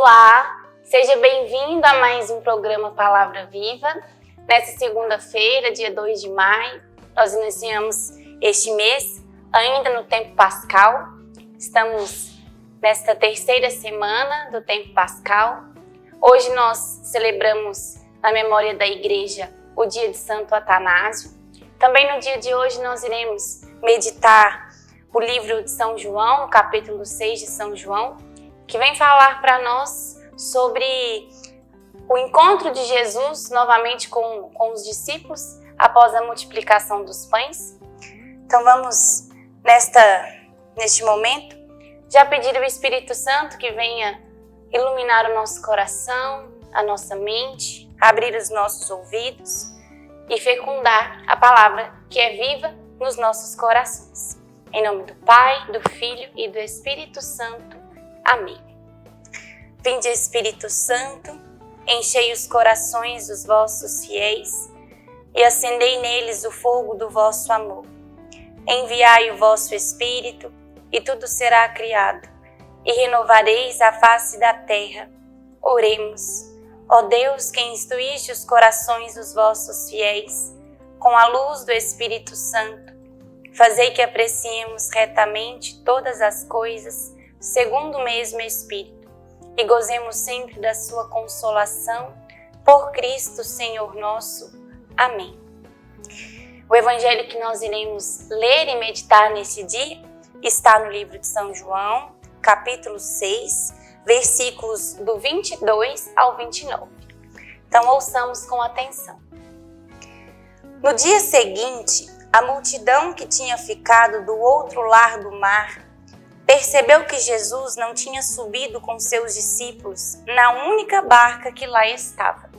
Olá, seja bem-vindo a mais um programa Palavra Viva. Nessa segunda-feira, dia 2 de maio, nós iniciamos este mês, ainda no tempo pascal. Estamos nesta terceira semana do tempo pascal. Hoje nós celebramos na memória da igreja o dia de Santo Atanásio. Também no dia de hoje nós iremos meditar o livro de São João, o capítulo 6 de São João, que vem falar para nós sobre o encontro de Jesus novamente com os discípulos após a multiplicação dos pães. Então vamos, neste momento, já pedir ao Espírito Santo que venha iluminar o nosso coração, a nossa mente, abrir os nossos ouvidos e fecundar a palavra que é viva nos nossos corações. Em nome do Pai, do Filho e do Espírito Santo. Amém. Vinde, Espírito Santo, enchei os corações dos vossos fiéis e acendei neles o fogo do vosso amor. Enviai o vosso Espírito e tudo será criado e renovareis a face da terra. Oremos. Ó Deus, que instruíste os corações dos vossos fiéis com a luz do Espírito Santo, fazei que apreciemos retamente todas as coisas segundo o mesmo Espírito e gozemos sempre da sua consolação por Cristo Senhor nosso. Amém. O evangelho que nós iremos ler e meditar nesse dia está no livro de São João, capítulo 6, versículos do 22 ao 29. Então ouçamos com atenção. No dia seguinte, a multidão que tinha ficado do outro lado do mar percebeu que Jesus não tinha subido com seus discípulos na única barca que lá estava,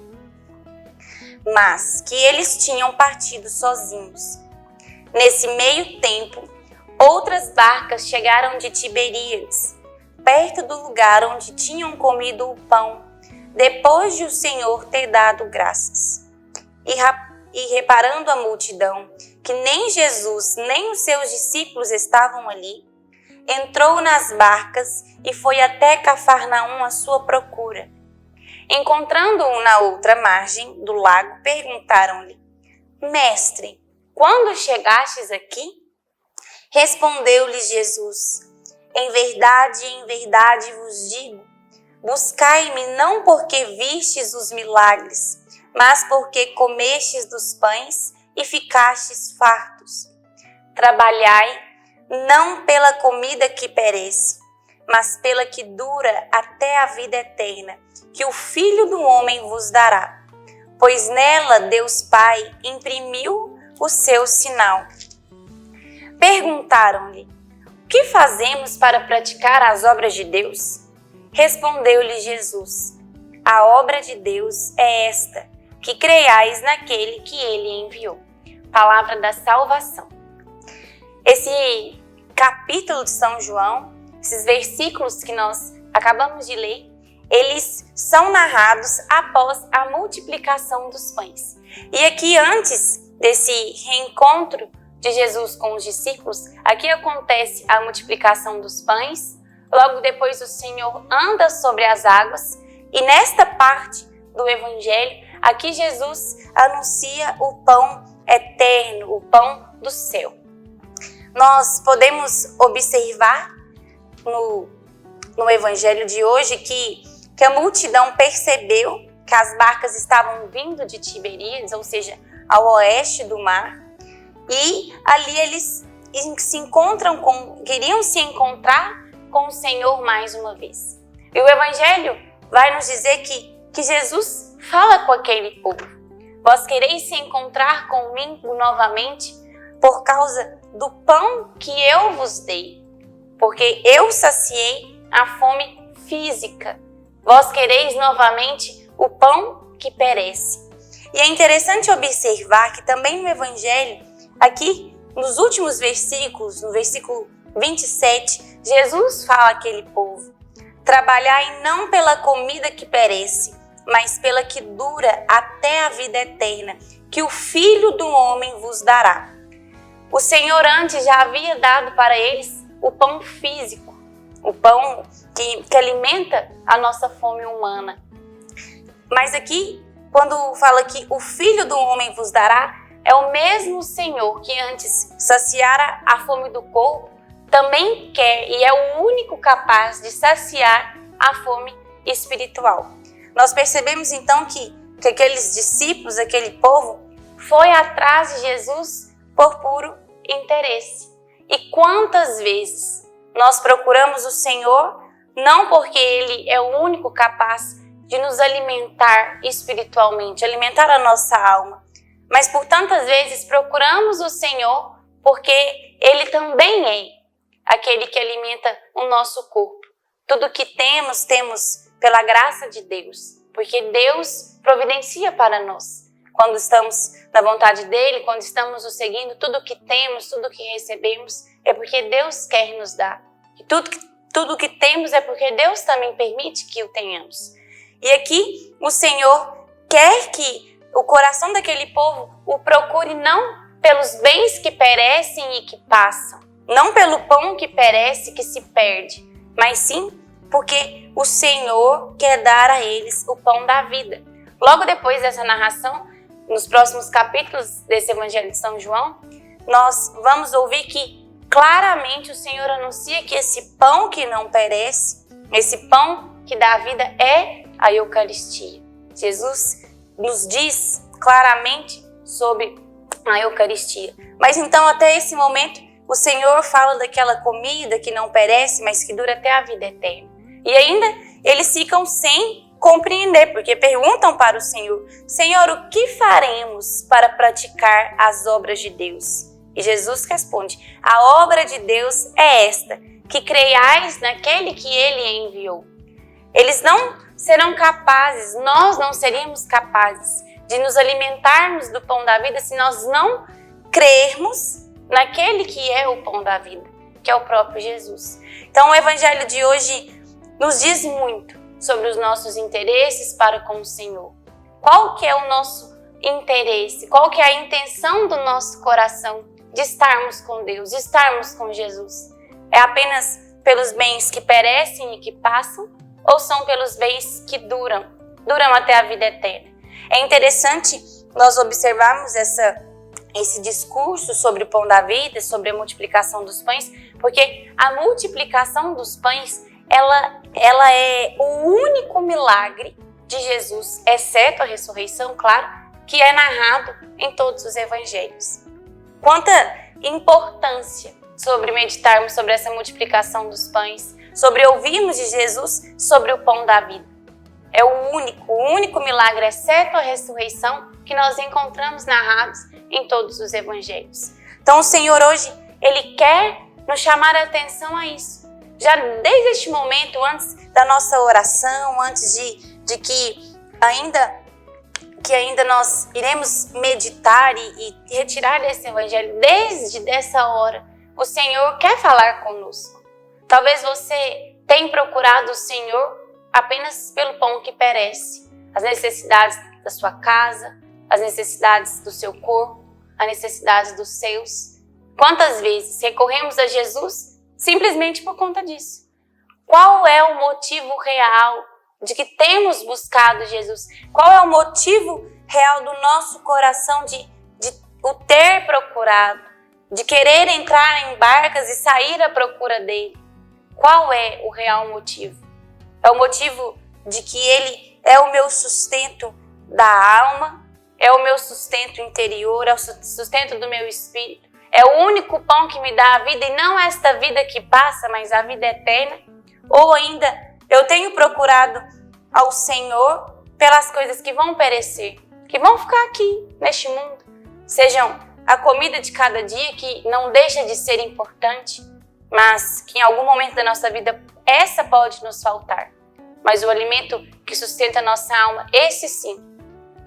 mas que eles tinham partido sozinhos. Nesse meio tempo, outras barcas chegaram de Tiberíades, perto do lugar onde tinham comido o pão, depois de o Senhor ter dado graças. E reparando a multidão, que nem Jesus nem os seus discípulos estavam ali, entrou nas barcas e foi até Cafarnaum à sua procura. Encontrando-o na outra margem do lago, perguntaram-lhe: Mestre, quando chegastes aqui? Respondeu-lhes Jesus: em verdade vos digo, buscai-me não porque vistes os milagres, mas porque comestes dos pães e ficastes fartos. Trabalhai não pela comida que perece, mas pela que dura até a vida eterna, que o Filho do Homem vos dará. Pois nela Deus Pai imprimiu o seu sinal. Perguntaram-lhe: o que fazemos para praticar as obras de Deus? Respondeu-lhe Jesus: a obra de Deus é esta, que creiais naquele que ele enviou. Palavra da salvação. Esse capítulo de São João, esses versículos que nós acabamos de ler, eles são narrados após a multiplicação dos pães. E aqui, antes desse reencontro de Jesus com os discípulos, aqui acontece a multiplicação dos pães, logo depois o Senhor anda sobre as águas, e nesta parte do Evangelho, aqui Jesus anuncia o pão eterno, o pão do céu. Nós podemos observar no Evangelho de hoje que a multidão percebeu que as barcas estavam vindo de Tiberíades, ou seja, ao oeste do mar, e ali eles queriam se encontrar com o Senhor mais uma vez. E o Evangelho vai nos dizer que Jesus fala com aquele povo: vós quereis se encontrar comigo novamente por causa do pão que eu vos dei, porque eu saciei a fome física. Vós quereis novamente o pão que perece. E é interessante observar que também no Evangelho, aqui nos últimos versículos, no versículo 27, Jesus fala àquele povo: trabalhai não pela comida que perece, mas pela que dura até a vida eterna, que o Filho do Homem vos dará. O Senhor antes já havia dado para eles o pão físico, o pão que alimenta a nossa fome humana. Mas aqui, quando fala que o Filho do Homem vos dará, é o mesmo Senhor que antes saciara a fome do corpo, também quer e é o único capaz de saciar a fome espiritual. Nós percebemos então que aqueles discípulos, aquele povo, foi atrás de Jesus por puro interesse. E quantas vezes nós procuramos o Senhor não porque Ele é o único capaz de nos alimentar espiritualmente, alimentar a nossa alma, mas por tantas vezes procuramos o Senhor porque Ele também é aquele que alimenta o nosso corpo. Tudo que temos, temos pela graça de Deus, porque Deus providencia para nós. Quando estamos na vontade dEle, quando estamos o seguindo, tudo que temos, tudo que recebemos, é porque Deus quer nos dar. E tudo que temos é porque Deus também permite que o tenhamos. E aqui o Senhor quer que o coração daquele povo o procure não pelos bens que perecem e que passam, não pelo pão que perece e que se perde, mas sim porque o Senhor quer dar a eles o pão da vida. Logo depois dessa narração, nos próximos capítulos desse Evangelho de São João, nós vamos ouvir que claramente o Senhor anuncia que esse pão que não perece, esse pão que dá a vida é a Eucaristia. Jesus nos diz claramente sobre a Eucaristia. Mas então até esse momento o Senhor fala daquela comida que não perece, mas que dura até a vida eterna. E ainda eles ficam sem compreender, porque perguntam para o Senhor: Senhor, o que faremos para praticar as obras de Deus? E Jesus responde: a obra de Deus é esta, que creiais naquele que Ele enviou. Eles não serão capazes, nós não seríamos capazes de nos alimentarmos do pão da vida se nós não crermos naquele que é o pão da vida, que é o próprio Jesus. Então o Evangelho de hoje nos diz muito sobre os nossos interesses para com o Senhor. Qual que é o nosso interesse? Qual que é a intenção do nosso coração de estarmos com Deus, de estarmos com Jesus? É apenas pelos bens que perecem e que passam? Ou são pelos bens que duram até a vida eterna? É interessante nós observarmos esse discurso sobre o pão da vida, sobre a multiplicação dos pães, porque a multiplicação dos pães, ela é o único milagre de Jesus, exceto a ressurreição, claro, que é narrado em todos os evangelhos. Quanta importância sobre meditarmos sobre essa multiplicação dos pães, sobre ouvirmos de Jesus sobre o pão da vida. É o único milagre, exceto a ressurreição, que nós encontramos narrados em todos os evangelhos. Então o Senhor hoje, Ele quer nos chamar a atenção a isso. Já desde este momento, antes da nossa oração, antes de que ainda nós iremos meditar e retirar desse evangelho, desde essa hora, o Senhor quer falar conosco. Talvez você tenha procurado o Senhor apenas pelo pão que perece, as necessidades da sua casa, as necessidades do seu corpo, as necessidades dos seus. Quantas vezes recorremos a Jesus simplesmente por conta disso? Qual é o motivo real de que temos buscado Jesus? Qual é o motivo real do nosso coração de o ter procurado, de querer entrar em barcas e sair à procura dele? Qual é o real motivo? É o motivo de que Ele é o meu sustento da alma, é o meu sustento interior, é o sustento do meu espírito, é o único pão que me dá a vida e não esta vida que passa, mas a vida eterna? Ou ainda, eu tenho procurado ao Senhor pelas coisas que vão perecer, que vão ficar aqui neste mundo, sejam a comida de cada dia, que não deixa de ser importante, mas que em algum momento da nossa vida essa pode nos faltar. Mas o alimento que sustenta a nossa alma, esse sim,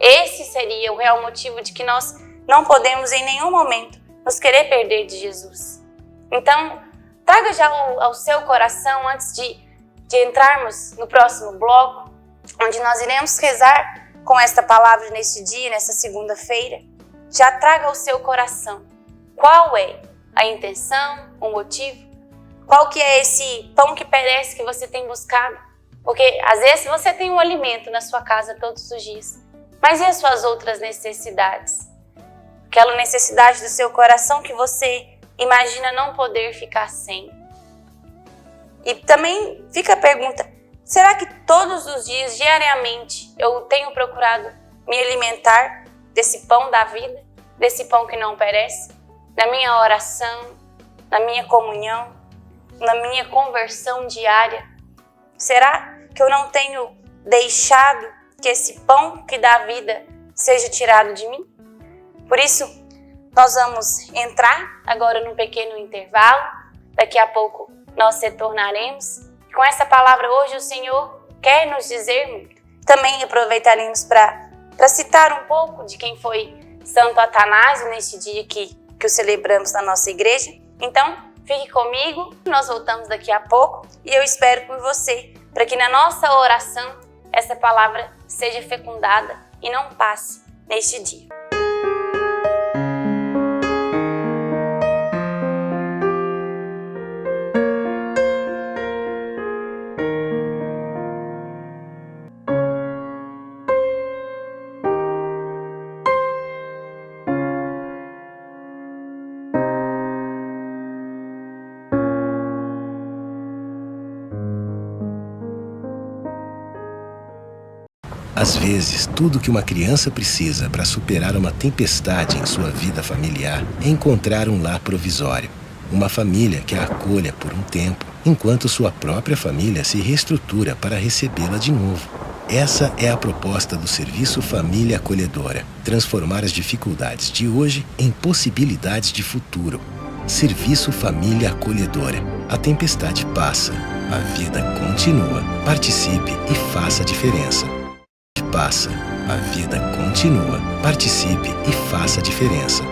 esse seria o real motivo de que nós não podemos em nenhum momento nos querer perder de Jesus. Então, traga já ao seu coração, antes de entrarmos no próximo bloco, onde nós iremos rezar com esta palavra neste dia, nessa segunda-feira, já traga ao seu coração qual é a intenção, o motivo, Qual que é esse pão que perece que você tem buscado? Porque às vezes você tem um alimento na sua casa todos os dias. Mas e as suas outras necessidades? Aquela necessidade do seu coração que você imagina não poder ficar sem. E também fica a pergunta, será que todos os dias, diariamente, eu tenho procurado me alimentar desse pão da vida, desse pão que não perece? Na minha oração, na minha comunhão, na minha conversão diária? Será que eu não tenho deixado que esse pão que dá vida seja tirado de mim? Por isso, nós vamos entrar agora num pequeno intervalo. Daqui a pouco nós retornaremos. Com essa palavra hoje o Senhor quer nos dizer muito. Também aproveitaremos para citar um pouco de quem foi Santo Atanásio neste dia que o celebramos na nossa igreja. Então, fique comigo, nós voltamos daqui a pouco e eu espero por você, para que na nossa oração essa palavra seja fecundada e não passe neste dia. Às vezes, tudo que uma criança precisa para superar uma tempestade em sua vida familiar é encontrar um lar provisório. Uma família que a acolha por um tempo, enquanto sua própria família se reestrutura para recebê-la de novo. Essa é a proposta do Serviço Família Acolhedora. Transformar as dificuldades de hoje em possibilidades de futuro. Serviço Família Acolhedora. A tempestade passa, a vida continua. Participe e faça a diferença. Passa, a vida continua. Participe e faça a diferença.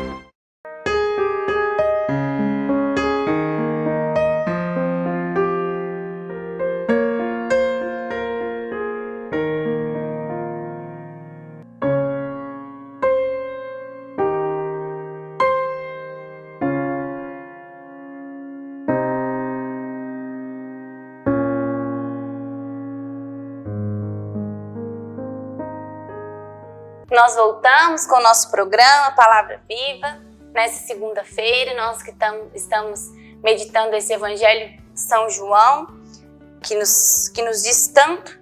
Nós voltamos com o nosso programa Palavra Viva. Nessa segunda-feira, nós que estamos meditando esse Evangelho de São João, que nos diz tanto,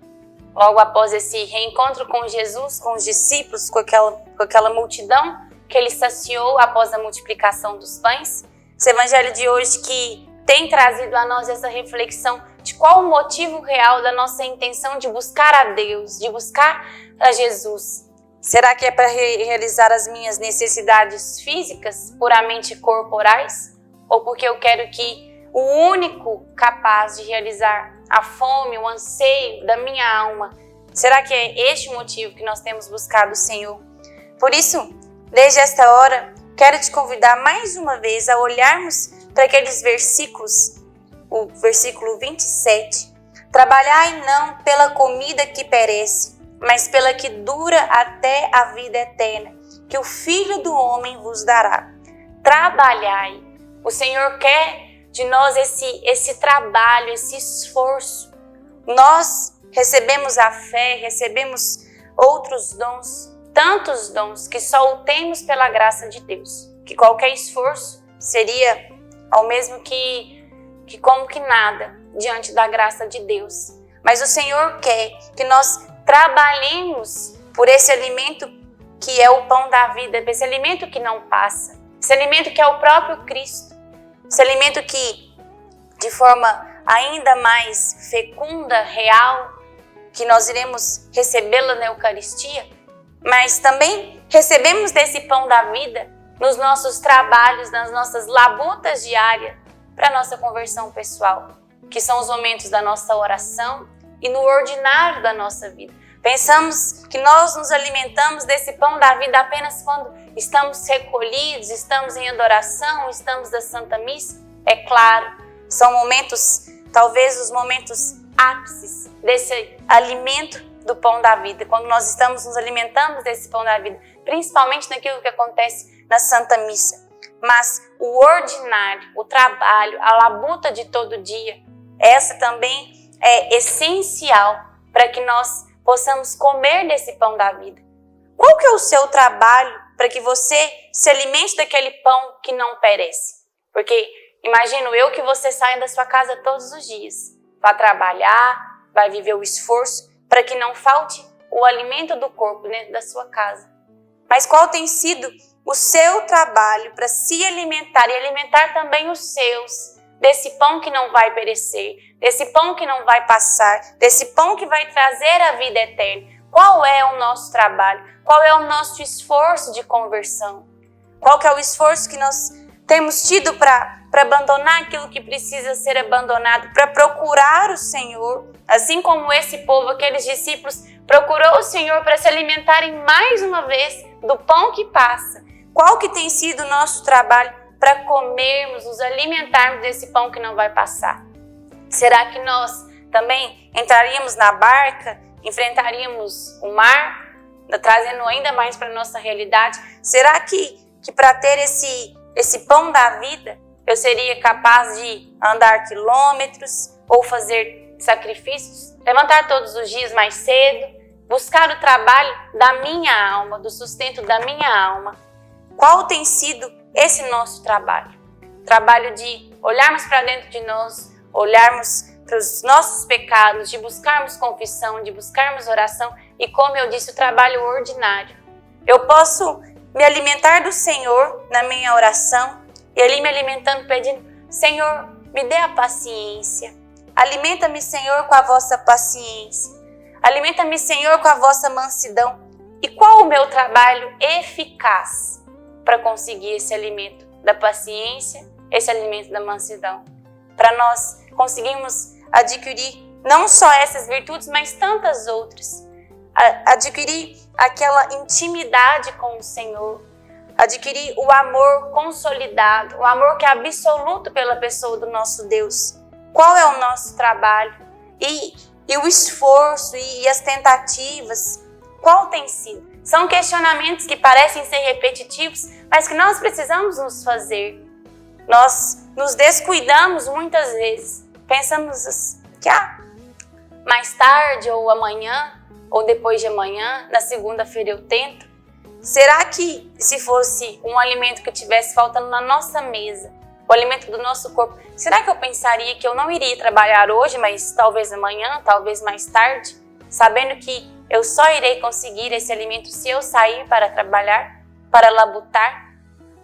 logo após esse reencontro com Jesus, com os discípulos, com aquela multidão que ele saciou após a multiplicação dos pães. Esse Evangelho de hoje que tem trazido a nós essa reflexão de qual o motivo real da nossa intenção de buscar a Deus, de buscar a Jesus. Será que é para realizar as minhas necessidades físicas, puramente corporais? Ou porque eu quero que o único capaz de realizar a fome, o anseio da minha alma, será que é este o motivo que nós temos buscado o Senhor? Por isso, desde esta hora, quero te convidar mais uma vez a olharmos para aqueles versículos, o versículo 27. Trabalhai não pela comida que perece, mas pela que dura até a vida eterna, que o Filho do Homem vos dará. Trabalhai. O Senhor quer de nós esse trabalho, esse esforço. Nós recebemos a fé, recebemos outros dons, tantos dons que só o temos pela graça de Deus. Que qualquer esforço seria ao mesmo que como que nada diante da graça de Deus. Mas o Senhor quer que nós trabalhemos por esse alimento que é o pão da vida, esse alimento que não passa, esse alimento que é o próprio Cristo, esse alimento que, de forma ainda mais fecunda, real, que nós iremos recebê-lo na Eucaristia, mas também recebemos desse pão da vida nos nossos trabalhos, nas nossas labutas diárias para a nossa conversão pessoal, que são os momentos da nossa oração e no ordinário da nossa vida. Pensamos que nós nos alimentamos desse pão da vida apenas quando estamos recolhidos, estamos em adoração, estamos da Santa Missa. É claro, são momentos, talvez os momentos ápices desse alimento do pão da vida, quando nós estamos nos alimentando desse pão da vida, principalmente naquilo que acontece na Santa Missa. mas o ordinário, o trabalho, a labuta de todo dia, essa também é essencial para que nós possamos comer desse pão da vida. Qual que é o seu trabalho para que você se alimente daquele pão que não perece? Porque imagino eu que você saia da sua casa todos os dias, vai trabalhar, vai viver o esforço para que não falte o alimento do corpo dentro da sua casa. Mas qual tem sido o seu trabalho para se alimentar e alimentar também os seus, desse pão que não vai perecer, desse pão que não vai passar, desse pão que vai trazer a vida eterna? Qual é o nosso trabalho? Qual é o nosso esforço de conversão? Qual que é o esforço que nós temos tido para abandonar aquilo que precisa ser abandonado, para procurar o Senhor, assim como esse povo, aqueles discípulos, procurou o Senhor para se alimentarem mais uma vez do pão que passa? Qual que tem sido o nosso trabalho para comermos, nos alimentarmos desse pão que não vai passar? Será que nós também entraríamos na barca, enfrentaríamos o mar, trazendo ainda mais para a nossa realidade? Será que para ter esse pão da vida, eu seria capaz de andar quilômetros ou fazer sacrifícios, levantar todos os dias mais cedo, buscar o trabalho da minha alma, do sustento da minha alma? Qual tem sido esse nosso trabalho? Trabalho de olharmos para dentro de nós, olharmos para os nossos pecados, de buscarmos confissão, de buscarmos oração e, como eu disse, o trabalho ordinário. Eu posso me alimentar do Senhor na minha oração e ali me alimentando, pedindo: Senhor, me dê a paciência. Alimenta-me, Senhor, com a vossa paciência. Alimenta-me, Senhor, com a vossa mansidão. E qual o meu trabalho eficaz para conseguir esse alimento da paciência, esse alimento da mansidão? Para nós conseguirmos adquirir não só essas virtudes, mas tantas outras. Adquirir aquela intimidade com o Senhor. Adquirir o amor consolidado, o amor que é absoluto pela pessoa do nosso Deus. Qual é o nosso trabalho? E o esforço e as tentativas, qual tem sido? São questionamentos que parecem ser repetitivos, mas que nós precisamos nos fazer. Nós nos descuidamos muitas vezes. Pensamos que mais tarde, ou amanhã, ou depois de amanhã, na segunda-feira eu tento. Será que se fosse um alimento que estivesse faltando na nossa mesa, o alimento do nosso corpo, será que eu pensaria que eu não iria trabalhar hoje, mas talvez amanhã, talvez mais tarde, sabendo que eu só irei conseguir esse alimento se eu sair para trabalhar, para labutar?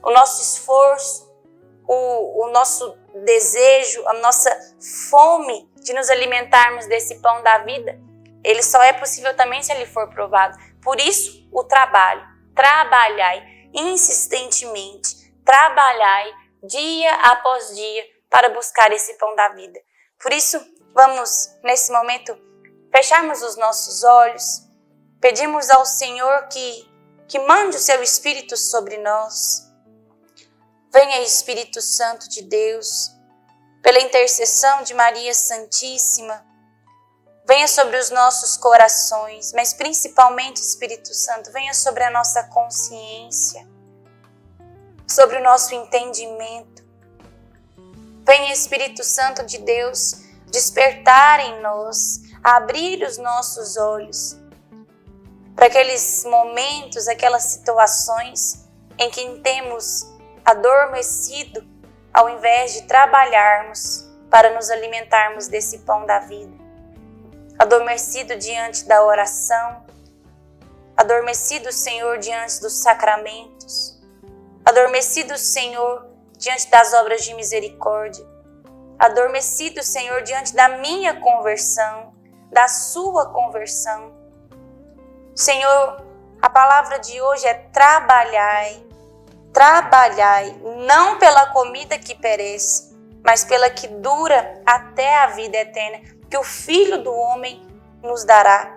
O nosso esforço, o nosso desejo, a nossa fome de nos alimentarmos desse pão da vida, ele só é possível também se ele for provado. Por isso, o trabalho. Trabalhai insistentemente, trabalhai dia após dia para buscar esse pão da vida. Por isso, vamos, nesse momento, fecharmos os nossos olhos, pedimos ao Senhor que mande o seu Espírito sobre nós. Venha, Espírito Santo de Deus, pela intercessão de Maria Santíssima, venha sobre os nossos corações, mas principalmente, Espírito Santo, venha sobre a nossa consciência, sobre o nosso entendimento. Venha, Espírito Santo de Deus, despertar em nós, abrir os nossos olhos para aqueles momentos, aquelas situações em que temos adormecido ao invés de trabalharmos para nos alimentarmos desse pão da vida. Adormecido diante da oração, adormecido, Senhor, diante dos sacramentos, adormecido, Senhor, diante das obras de misericórdia, adormecido, Senhor, diante da minha conversão, da sua conversão. Senhor, a palavra de hoje é trabalhai, trabalhai, não pela comida que perece, mas pela que dura até a vida eterna, que o Filho do Homem nos dará.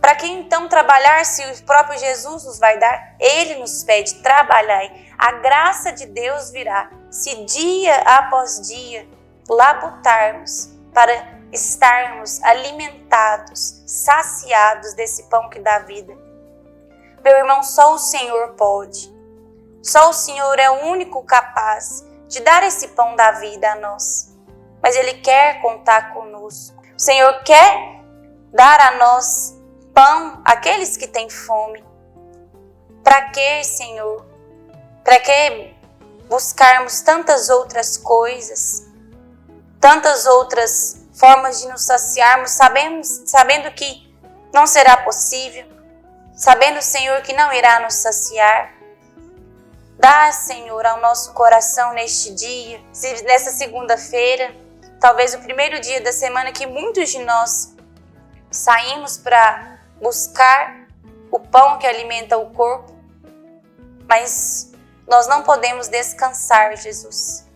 Para que então trabalhar se o próprio Jesus nos vai dar? Ele nos pede, trabalhai. A graça de Deus virá se dia após dia labutarmos para estarmos alimentados, saciados desse pão que dá vida. Meu irmão, só o Senhor pode. Só o Senhor é o único capaz de dar esse pão da vida a nós. Mas Ele quer contar conosco. O Senhor quer dar a nós pão àqueles que têm fome. Para que, Senhor? Para que buscarmos tantas outras coisas, tantas outras formas de nos saciarmos, sabendo que não será possível, sabendo, Senhor, que não irá nos saciar? Dá, Senhor, ao nosso coração neste dia, nessa segunda-feira, talvez o primeiro dia da semana que muitos de nós saímos para buscar o pão que alimenta o corpo, mas nós não podemos descansar, Jesus,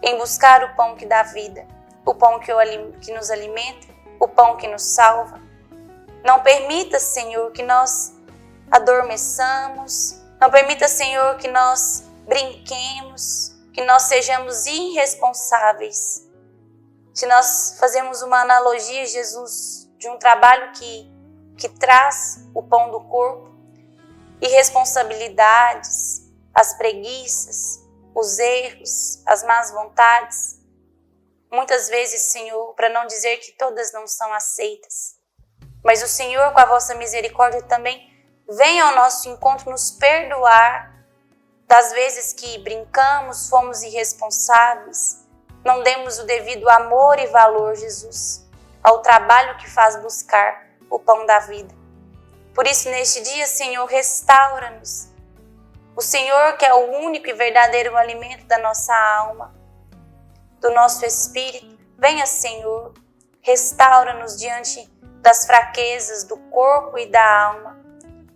em buscar o pão que dá vida, o pão que nos alimenta, o pão que nos salva. Não permita, Senhor, que nós adormeçamos. Não permita, Senhor, que nós brinquemos, que nós sejamos irresponsáveis. Se nós fazemos uma analogia, Jesus, de um trabalho que traz o pão do corpo, irresponsabilidades, as preguiças, os erros, as más vontades, muitas vezes, Senhor, para não dizer que todas não são aceitas, mas o Senhor, com a vossa misericórdia também, vem ao nosso encontro nos perdoar das vezes que brincamos, fomos irresponsáveis, não demos o devido amor e valor, Jesus, ao trabalho que faz buscar o pão da vida. Por isso, neste dia, Senhor, restaura-nos. O Senhor, que é o único e verdadeiro alimento da nossa alma, do nosso espírito, venha, Senhor, restaura-nos diante das fraquezas do corpo e da alma.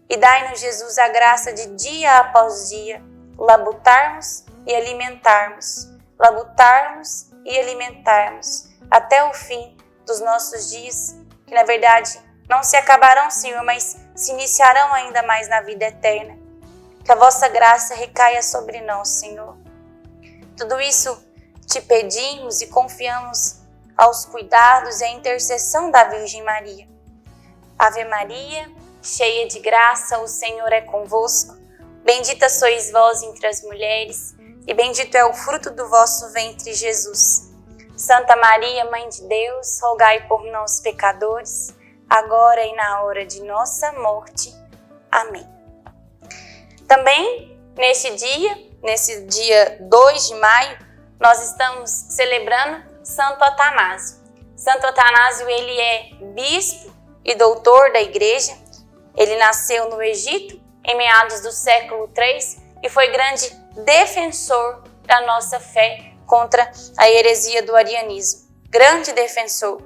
E dai-nos, Jesus, a graça de dia após dia labutarmos e alimentarmos, labutarmos e alimentarmos até o fim dos nossos dias, que na verdade não se acabarão, Senhor, mas se iniciarão ainda mais na vida eterna. Que a vossa graça recaia sobre nós, Senhor. Tudo isso te pedimos e confiamos aos cuidados e à intercessão da Virgem Maria. Ave Maria, cheia de graça, o Senhor é convosco. Bendita sois vós entre as mulheres, e bendito é o fruto do vosso ventre, Jesus. Santa Maria, Mãe de Deus, rogai por nós, pecadores, agora e na hora de nossa morte. Amém. Também, nesse dia 2 de maio, nós estamos celebrando Santo Atanásio. Santo Atanásio, ele é bispo e doutor da Igreja. Ele nasceu no Egito em meados do século III e foi grande defensor da nossa fé contra a heresia do arianismo. Grande defensor.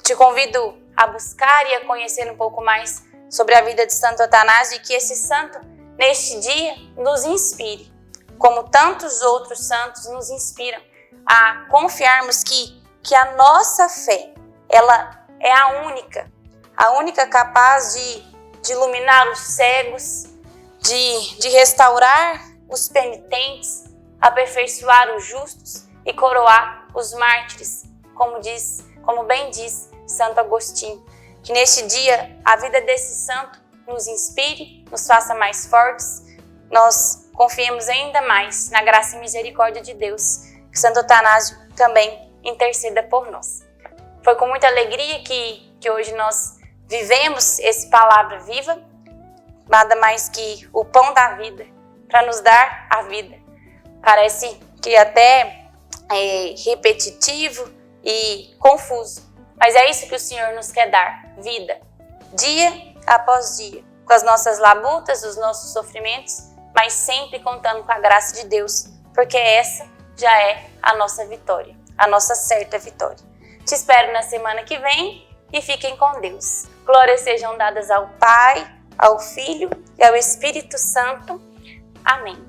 Te convido a buscar e a conhecer um pouco mais sobre a vida de Santo Atanásio e que esse santo, neste dia, nos inspire, como tantos outros santos nos inspiram a confiarmos que a nossa fé, ela é a única capaz de iluminar os cegos, de restaurar os penitentes, aperfeiçoar os justos e coroar os mártires, como bem diz Santo Agostinho. Que neste dia a vida desse santo nos inspire, nos faça mais fortes, nós confiemos ainda mais na graça e misericórdia de Deus, que Santo Atanásio também interceda por nós. Foi com muita alegria que hoje nós vivemos esse Palavra Viva, nada mais que o pão da vida, para nos dar a vida. Parece que até é repetitivo e confuso, mas é isso que o Senhor nos quer dar, vida, dia após dia, com as nossas labutas, os nossos sofrimentos, mas sempre contando com a graça de Deus, porque essa já é a nossa vitória, a nossa certa vitória. Te espero na semana que vem e fiquem com Deus. Glórias sejam dadas ao Pai, ao Filho e ao Espírito Santo. Amém.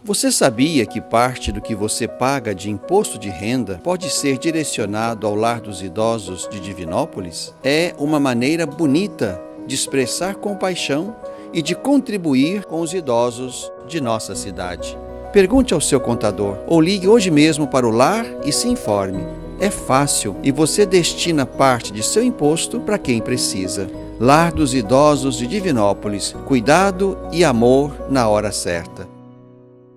Você sabia que parte do que você paga de imposto de renda pode ser direcionado ao Lar dos Idosos de Divinópolis? É uma maneira bonita de expressar compaixão e de contribuir com os idosos de nossa cidade. Pergunte ao seu contador ou ligue hoje mesmo para o lar e se informe. É fácil e você destina parte de seu imposto para quem precisa. Lar dos Idosos de Divinópolis. Cuidado e amor na hora certa.